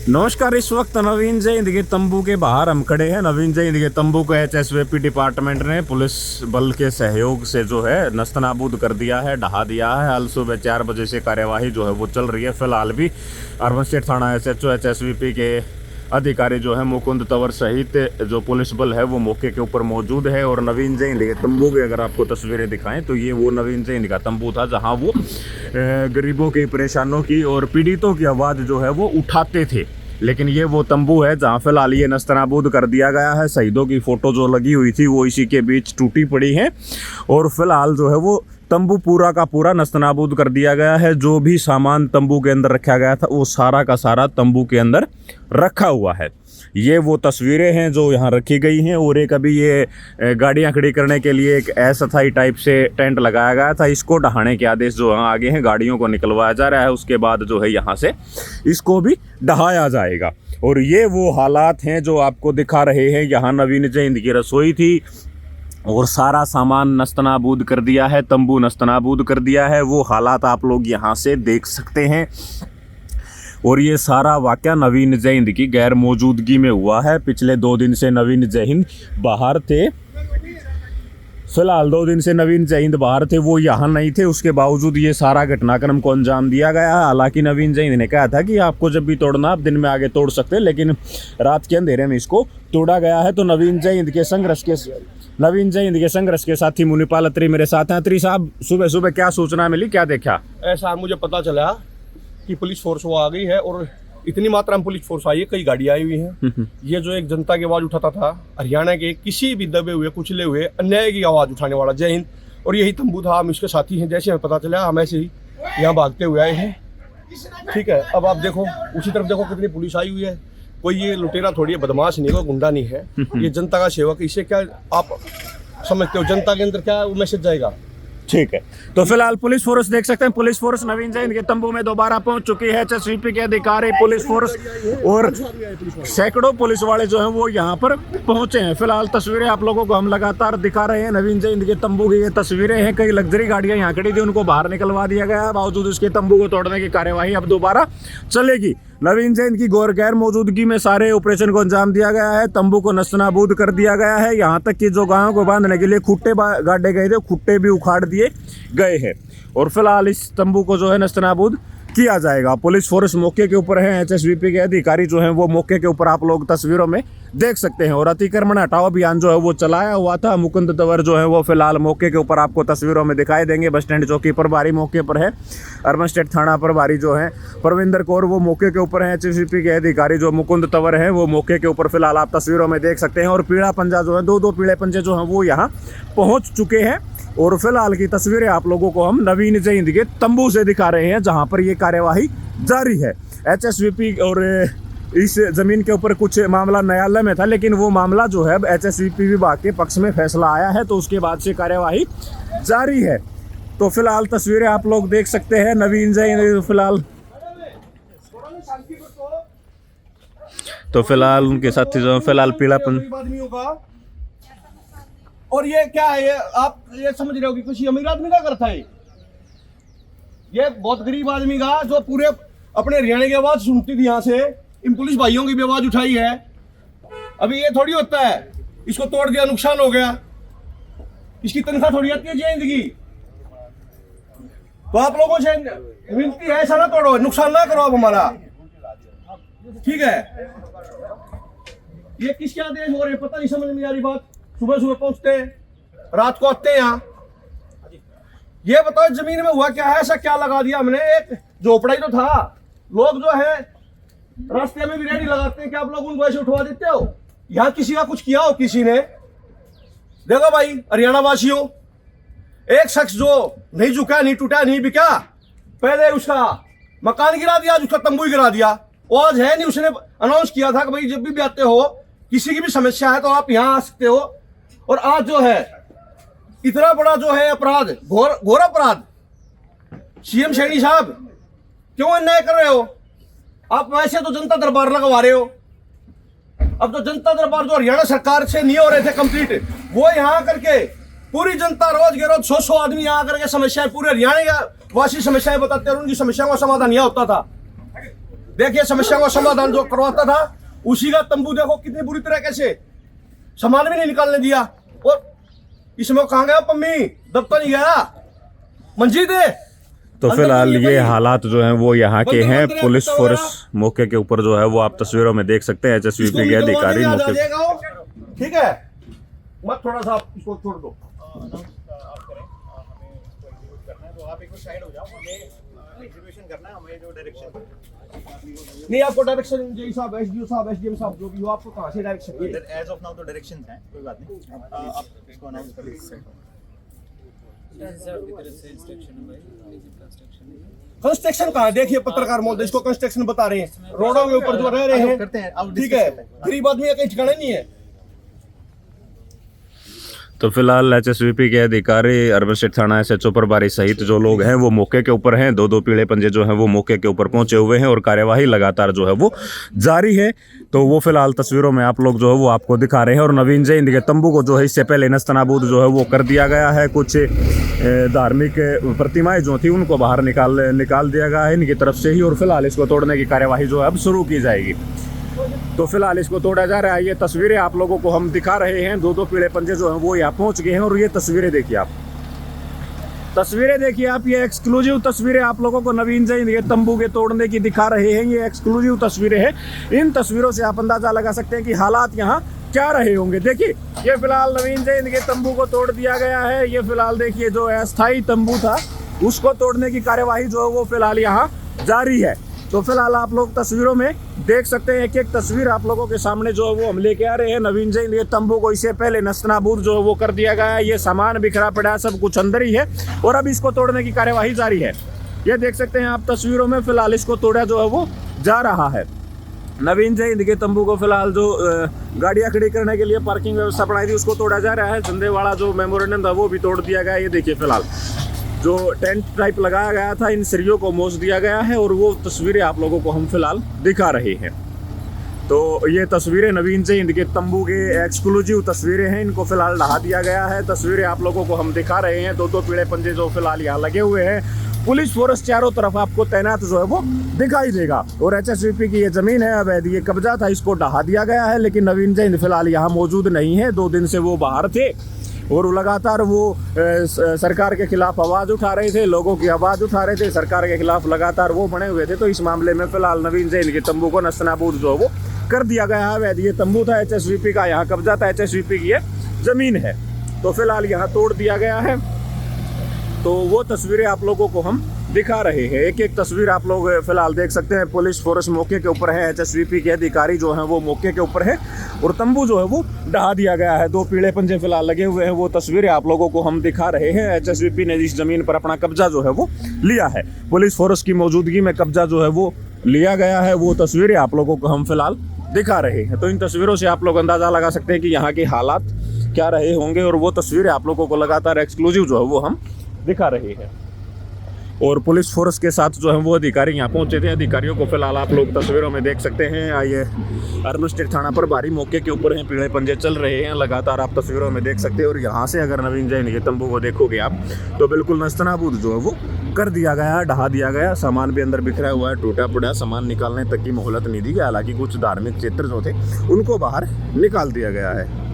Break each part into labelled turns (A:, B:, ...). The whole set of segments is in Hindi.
A: नमस्कार। इस वक्त नवीन जयंत के तंबू के बाहर हम खड़े हैं। नवीन जयंत के तंबू को एचएसवीपी डिपार्टमेंट ने पुलिस बल के सहयोग से जो है नस्तनाबूद कर दिया है, ढहा दिया है। हाल सुबह 4 बजे से कार्यवाही जो है वो चल रही है। फिलहाल भी अर्बन स्टेट थाना एसएचओ एचएसवीपी के अधिकारी जो है मुकुंद तंवर सहित जो पुलिस बल है वो मौके के ऊपर मौजूद है। और नवीन जयंत के तंबू की अगर आपको तस्वीरें दिखाएं तो ये वो नवीन जयंत का तंबू था जहां वो गरीबों की, परेशानों की और पीड़ितों की आवाज़ जो है वो उठाते थे। लेकिन ये वो तंबू है जहाँ फिलहाल ये नस्तनाबूद कर दिया गया है। शहीदों की फ़ोटो जो लगी हुई थी वो इसी के बीच टूटी पड़ी है और फिलहाल जो है वो तंबू पूरा का पूरा नस्तनाबूद कर दिया गया है। जो भी सामान तंबू के अंदर रखा गया था वो सारा का सारा तंबू के अंदर रखा हुआ है। ये वो तस्वीरें हैं जो यहाँ रखी गई हैं। और एक अभी ये गाड़ियाँ खड़ी करने के लिए एक अस्थायी टाइप से टेंट लगाया गया था। इसको ढहाने के आदेश जो यहाँ आगे हैं, गाड़ियों को निकलवाया जा रहा है। उसके बाद जो है यहाँ से इसको भी ढहाया जाएगा। और ये वो हालात हैं जो आपको दिखा रहे हैं। यहाँ नवीन जयंत की रसोई थी और सारा सामान नस्तनाबूद कर दिया है, तंबू नस्तनाबूद कर दिया है। वो हालात आप लोग यहाँ से देख सकते हैं। और ये सारा वाक़या नवीन जयंत की गैर मौजूदगी में हुआ है। पिछले 2 दिन से नवीन जयंत बाहर थे। फिलहाल 2 दिन से नवीन जयंत बाहर थे, वो यहाँ नहीं थे। उसके बावजूद ये सारा घटनाक्रम को अंजाम दिया गया है। हालांकि नवीन जयंत ने कहा था कि आपको जब भी तोड़ना आप दिन में आगे तोड़ सकते हैं, लेकिन रात के अंधेरे में इसको तोड़ा गया है। तो नवीन जयंत के संघर्ष के साथी मुनिपाल अत्री मेरे साथ हैं। अत्री साहब, सुबह सुबह क्या सूचना मिली, क्या देखा?
B: ऐसा मुझे पता चला कि पुलिस फोर्स वो आ गई है और इतनी मात्रा में पुलिस फोर्स आई है, कई गाड़ियाँ आई हुई हैं। ये जो एक जनता की आवाज़ उठाता था, हरियाणा के किसी भी दबे हुए, कुचले हुए, अन्याय की आवाज़ उठाने वाला जय हिंद, और यही तंबू था। हम इसके साथी हैं। जैसे हमें पता चला हम ऐसे ही यहाँ भागते हुए आए हैं। ठीक है, अब आप देखो उसी तरफ देखो कितनी पुलिस आई हुई है। कोई ये लुटेरा थोड़ी है, बदमाश नहीं, कोई गुंडा नहीं है। ये जनता का सेवक। इससे क्या आप समझते हो जनता के अंदर क्या मैसेज जाएगा?
A: ठीक है, तो फिलहाल पुलिस फोर्स देख सकते हैं। पुलिस फोर्स नवीन जयंत के तंबू में दोबारा पहुंच चुकी है। एचएसवीपी के अधिकारी, पुलिस फोर्स और सैकड़ों पुलिस वाले जो हैं वो यहाँ पर पहुंचे हैं। फिलहाल तस्वीरें आप लोगों को हम लगातार दिखा रहे हैं। नवीन जयंत के तंबू की ये तस्वीरें हैं। कई लग्जरी गाड़ियां यहाँ खड़ी थी, उनको बाहर निकलवा दिया गया। बावजूद इसके तंबू को तोड़ने की कार्यवाही अब दोबारा चलेगी। नवीन जयंत की गैर मौजूदगी में सारे ऑपरेशन को अंजाम दिया गया है। तंबू को नस्तनाबूद कर दिया गया है। यहाँ तक कि जो गायों को बांधने के लिए खुट्टे गाड़े गए थे, खुट्टे भी उखाड़ दिए गए हैं। और फिलहाल इस तंबू को जो है नस्तनाबूद किया जाएगा। पुलिस फोर्स मौके के ऊपर है। एचएसवीपी के अधिकारी जो हैं वो मौके के ऊपर आप लोग तस्वीरों में देख सकते हैं। और अतिक्रमण हटाओ अभियान जो है वो चलाया हुआ था। मुकुंद तंवर जो है वो फिलहाल मौके के ऊपर आपको तस्वीरों में दिखाई देंगे। बस स्टैंड चौकी प्रभारी मौके पर है। अर्बन स्टेट थाना प्रभारी जो है परविंदर कौर वो मौके के ऊपर है। एचएसवीपी के अधिकारी जो मुकुंद तंवर है वो मौके के ऊपर फिलहाल आप तस्वीरों में देख सकते हैं। और पीड़ा पंजा जो है, 2 पीड़े पंजे जो हैं वो यहाँ पहुँच चुके हैं। और फिलहाल की तस्वीरें आप लोगों को हम नवीन जयंत के तंबू से दिखा रहे हैं जहां पर ये कार्यवाही जारी है। एचएसवीपी और इस जमीन के ऊपर कुछ मामला न्यायालय में था, लेकिन वो मामला जो है एचएसवीपी विभाग के पक्ष में फैसला आया है, तो उसके बाद से कार्यवाही जारी है। तो फिलहाल तस्वीरें आप लोग देख सकते हैं। नवीन जयंत फिलहाल उनके साथी जो फिलहाल पीड़ापन।
B: और ये क्या है, ये आप ये समझ रहे हो कि कुछ अमीर आदमी का करता है। ये बहुत गरीब आदमी का जो पूरे अपने हरियाणा की आवाज सुनती थी, यहाँ से इन पुलिस भाइयों की भी आवाज उठाई है। अभी ये थोड़ी होता है इसको तोड़ दिया नुकसान हो गया, इसकी तनख्वाह थोड़ी आती है जयंत की। तो आप लोगों से विनती है, ऐसा ना तोड़ो, नुकसान ना करो आप हमारा। ठीक है, ये किसके आदेश हो रहे पता नहीं, समझ नहीं आ रही बात। सुबह सुबह पहुंचते हैं, रात को आते हैं यहाँ। ये बताओ जमीन में हुआ क्या है, ऐसा क्या लगा दिया हमने? एक झोपड़ा ही तो था। लोग जो है रास्ते में भी रेडी लगाते हैं कि आप लोग उनको ऐसे उठवा देते हो। यहाँ किसी का कुछ किया हो किसी ने? देखो भाई हरियाणा वासियों, एक शख्स जो नहीं झुका, नहीं टूटा, नहीं बिका, पहले उसका मकान गिरा दिया, आज उसका तंबू ही गिरा दिया। वो आज है नहीं, उसने अनाउंस किया था कि भाई जब भी आते हो, किसी की भी समस्या है तो आप यहाँ आ सकते हो। और आज जो है इतना बड़ा जो है अपराध, घोर अपराध, सीएम सैनी साहब क्यों अन्याय कर रहे हो आप? वैसे तो जनता दरबार लगवा रहे हो। अब तो जनता दरबार जो हरियाणा सरकार से नहीं हो रहे थे कंप्लीट, वो यहाँ करके पूरी जनता रोज के रोज 100 आदमी यहाँ करके समस्याएं, पूरे हरियाणा का वासी समस्याएं बताते हैं और उनकी समस्याओं का समाधान यह होता था। देखिए समस्या का समाधान जो करवाता था उसी का तंबू देखो कितनी बुरी तरीके से सामान भी नहीं निकालने दिया। और इसमें कहाँ गया पम्मी, दफ्तर नहीं गया, मंजीद है।
A: तो फिलहाल ये हालात जो हैं वो यहाँ के हैं। पुलिस फोर्स मौके के ऊपर जो है वो आप तस्वीरों में देख सकते हैं। HSVP के अधिकारी मौके,
B: ठीक है, मत थोड़ा सा इसको छोड़ दो। नहीं आपको डायरेक्शन जेई साहब, एसडीओ साहब, एसडीएम साहब जो भी हो, आपको कहाँ से डायरेक्शन है?
C: एज ऑफ नाउ तो डायरेक्शन है, कोई बात नहीं, आप इसको अनाउंस कर दीजिए।
B: कंस्ट्रक्शन कहाँ है? देखिए पत्रकार महोदय इसको कंस्ट्रक्शन बता रहे हैं, रोडों के ऊपर जो रह रहे हैं,
C: करते हैं, अब
B: ठीक है, गरीब आदमी का कहीं ठिकाना नहीं है।
A: तो फिलहाल HSVP के अधिकारी, अर्बन स्टेट थाना SHO प्रभारी सहित जो लोग हैं वो मौके के ऊपर हैं। दो पीले पंजे जो हैं वो मौके के ऊपर पहुंचे हुए हैं और कार्यवाही लगातार जो है वो जारी है। तो वो फिलहाल तस्वीरों में आप लोग जो है वो आपको दिखा रहे हैं। और नवीन जय हिंद के तंबू को जो है इससे पहले नस्तनाबूद जो है वो कर दिया गया है। कुछ धार्मिक प्रतिमाएं जो थी उनको बाहर निकाल दिया गया है इनकी तरफ से ही। और फिलहाल इसको तोड़ने की कार्यवाही जो है अब शुरू की जाएगी। तो फिलहाल इसको तोड़ा जा रहा है। ये तस्वीरें आप लोगों को हम दिखा रहे हैं। दो पीले पंजे जो हैं वो यहाँ पहुंच गए हैं। और ये तस्वीरें देखिए आप, ये एक्सक्लूसिव तस्वीरें आप लोगों को नवीन जय हिंद के तंबू के तोड़ने की दिखा रहे हैं। ये एक्सक्लूसिव तस्वीरें हैं। इन तस्वीरों से आप अंदाजा लगा सकते हैं कि हालात यहाँ क्या रहे होंगे। देखिए ये फिलहाल नवीन जय हिंद के तंबू को तोड़ दिया गया है। ये फिलहाल देखिए जो अस्थायी तंबू था उसको तोड़ने की कार्यवाही जो है वो फिलहाल यहाँ जारी है। तो फिलहाल आप लोग तस्वीरों में देख सकते हैं, एक तस्वीर आप लोगों के सामने जो है वो हम लेके आ रहे हैं। नवीन जय हिंद के तंबू को इससे पहले नस्तनाबूद जो है वो कर दिया गया है। ये सामान बिखरा पड़ा है, सब कुछ अंदर ही है और अब इसको तोड़ने की कार्यवाही जारी है। ये देख सकते हैं आप तस्वीरों में, फिलहाल इसको तोड़ा जो है वो जा रहा है। नवीन जय हिंद के तंबू को फिलहाल जो गाड़ियां खड़ी करने के लिए पार्किंग व्यवस्था बनाई थी उसको तोड़ा जा रहा है। झंडेवाड़ा जो मेमोरेंडम था वो भी तोड़ दिया गया है। ये देखिए फिलहाल जो टेंट टाइप लगाया गया था इन सरियों को मोच दिया गया है और वो तस्वीरें आप लोगों को हम फिलहाल दिखा रहे हैं। तो ये तस्वीरें नवीन जय हिंद के तंबू के एक्सक्लूसिव तस्वीरें हैं। इनको फिलहाल ढहा दिया गया है। तस्वीरें आप लोगों को हम दिखा रहे हैं। दो पीले पंजे जो फिलहाल यहाँ लगे हुए हैं। पुलिस फोर्स चारों तरफ आपको तैनात जो है वो दिखाई देगा। और HSVP की ये जमीन है अवैध, ये कब्जा था, इसको ढहा दिया गया है। लेकिन नवीन जय हिंद फिलहाल यहाँ मौजूद नहीं है। 2 दिन से वो बाहर थे और लगातार वो सरकार के खिलाफ आवाज़ उठा रहे थे, लोगों की आवाज़ उठा रहे थे, सरकार के खिलाफ लगातार वो बने हुए थे। तो इस मामले में फिलहाल नवीन जय हिंद के तंबू को नस्तनाबूद जो है वो कर दिया गया है। वैध ये तंबू था, HSVP का यहाँ कब्जा था, HSVP की ये जमीन है। तो फिलहाल यहाँ तोड़ दिया गया है। तो वो तस्वीरें आप लोगों को हम दिखा रहे हैं। एक तस्वीर आप लोग फिलहाल देख सकते हैं। पुलिस फोर्स मौके के ऊपर है, HSVP के अधिकारी जो हैं वो मौके के ऊपर है और तंबू जो है वो ढहा दिया गया है। 2 पीले पंजे फिलहाल लगे हुए हैं। वो तस्वीरें आप लोगों को हम दिखा रहे हैं। HSVP ने इस जमीन पर अपना कब्जा जो है वो लिया है। पुलिस फोर्स की मौजूदगी में कब्जा जो है वो लिया गया है। वो तस्वीरें आप लोगों को हम फिलहाल दिखा रहे हैं। तो इन तस्वीरों से आप लोग अंदाजा लगा सकते हैं कि यहाँ के हालात क्या रहे होंगे। और वो तस्वीरें आप लोगों को लगातार एक्सक्लूसिव जो है वो हम दिखा रहे हैं। और पुलिस फोर्स के साथ जो है वो अधिकारी यहाँ पहुंचे थे। अधिकारियों को फिलहाल आप लोग तस्वीरों में देख सकते हैं। आइए, अर्बन स्टेट थाना पर भारी मौके के ऊपर हैं, पीले पंजे चल रहे हैं लगातार, आप तस्वीरों में देख सकते हैं। और यहाँ से अगर नवीन जय हिंद के तंबू को देखोगे आप तो बिल्कुल नस्तनाबूद जो है वो कर दिया गया, ढहा दिया गया। सामान भी अंदर बिखरा हुआ है, टूटा फूटा सामान निकालने तक की मोहलत नहीं दी गई। हालांकि कुछ धार्मिक क्षेत्र जो थे उनको बाहर निकाल दिया गया है।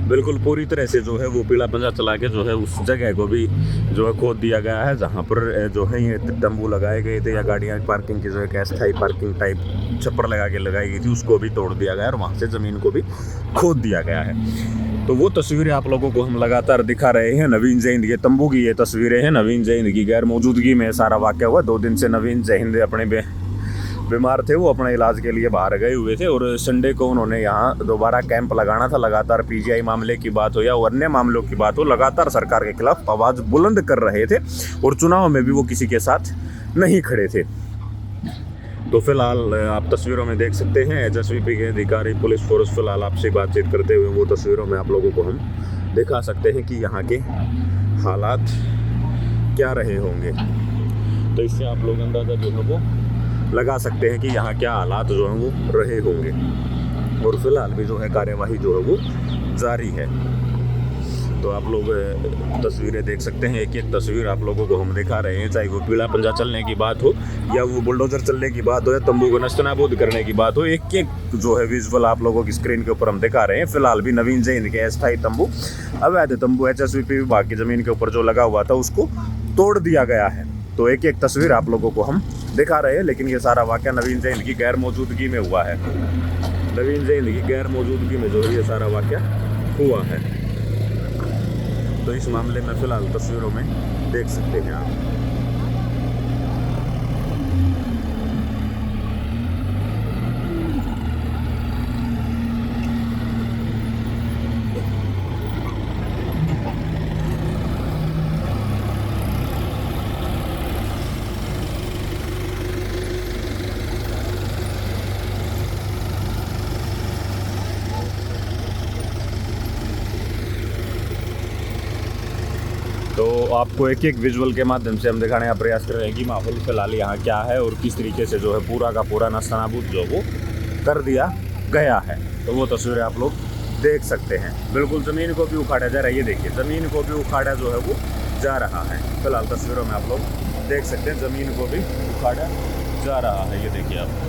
A: बिल्कुल पूरी तरह से जो है वो पीला पंजा चला के जो है उस जगह को भी जो है खोद दिया गया है जहाँ पर जो है ये तंबू लगाए गए थे या गाड़ियाँ पार्किंग की जो है अस्थायी पार्किंग टाइप छप्पर लगा के लगाई गई थी उसको भी तोड़ दिया गया और वहाँ से ज़मीन को भी खोद दिया गया है। तो वो तस्वीरें आप लोगों को हम लगातार दिखा रहे हैं। नवीन जय हिंद के तंबू की ये तस्वीरें हैं। नवीन जय हिंद की गैर मौजूदगी में सारा वाक़या हुआ। 2 दिन से नवीन जय हिंद अपने बीमार थे, वो अपने इलाज के लिए बाहर गए हुए थे और संडे को उन्होंने यहाँ दोबारा कैंप लगाना था। लगातार PGI मामले की बात हो या अन्य मामलों की बात हो, लगातार सरकार के खिलाफ आवाज़ बुलंद कर रहे थे और चुनाव में भी वो किसी के साथ नहीं खड़े थे। तो फिलहाल आप तस्वीरों में देख सकते हैं HSVP के अधिकारी, पुलिस फोर्स फिलहाल आपसे बातचीत करते हुए वो तस्वीरों में आप लोगों को हम दिखा सकते हैं कि यहाँ के हालात क्या रहे होंगे। तो इससे आप लोग अंदाज़ा जो है वो लगा सकते हैं कि यहाँ क्या हालात जो हैं वो रहे होंगे। और फिलहाल भी जो है कार्यवाही जो है वो जारी है। तो आप लोग तस्वीरें देख सकते हैं, एक एक तस्वीर आप लोगों को हम दिखा रहे हैं, चाहे वो पीला पंजा चलने की बात हो या वो बुलडोजर चलने की बात हो या तंबू को नस्तनाबूद करने की बात हो, एक एक जो है विजुअल आप लोगों की स्क्रीन के ऊपर हम दिखा रहे हैं। फिलहाल भी नवीन जय हिंद के अस्थायी तंबू, अवैध तंबू HSVP विभाग की ज़मीन के ऊपर जो लगा हुआ था उसको तोड़ दिया गया है। तो एक एक तस्वीर आप लोगों को हम दिखा रहे हैं, लेकिन ये सारा वाक़या नवीन जय हिंद की गैर मौजूदगी में हुआ है। नवीन जय हिंद की गैर मौजूदगी में जो है ये सारा वाक़या हुआ है। तो इस मामले में फ़िलहाल तस्वीरों में देख सकते हैं आप। तो आपको एक एक विजुअल के माध्यम से हम दिखाने का प्रयास कर रहे हैं कि माहौल फिलहाल यहाँ क्या है और किस तरीके से जो है पूरा का पूरा नस्तनाबूद जो वो कर दिया गया है। तो वो तस्वीरें आप लोग देख सकते हैं। बिल्कुल ज़मीन को भी उखाड़ा जा रहा है, ये देखिए ज़मीन को भी उखाड़ा जो है वो जा रहा है। फिलहाल तस्वीरों में आप लोग देख सकते हैं ज़मीन को भी उखाड़ा जा रहा है, ये देखिए आप।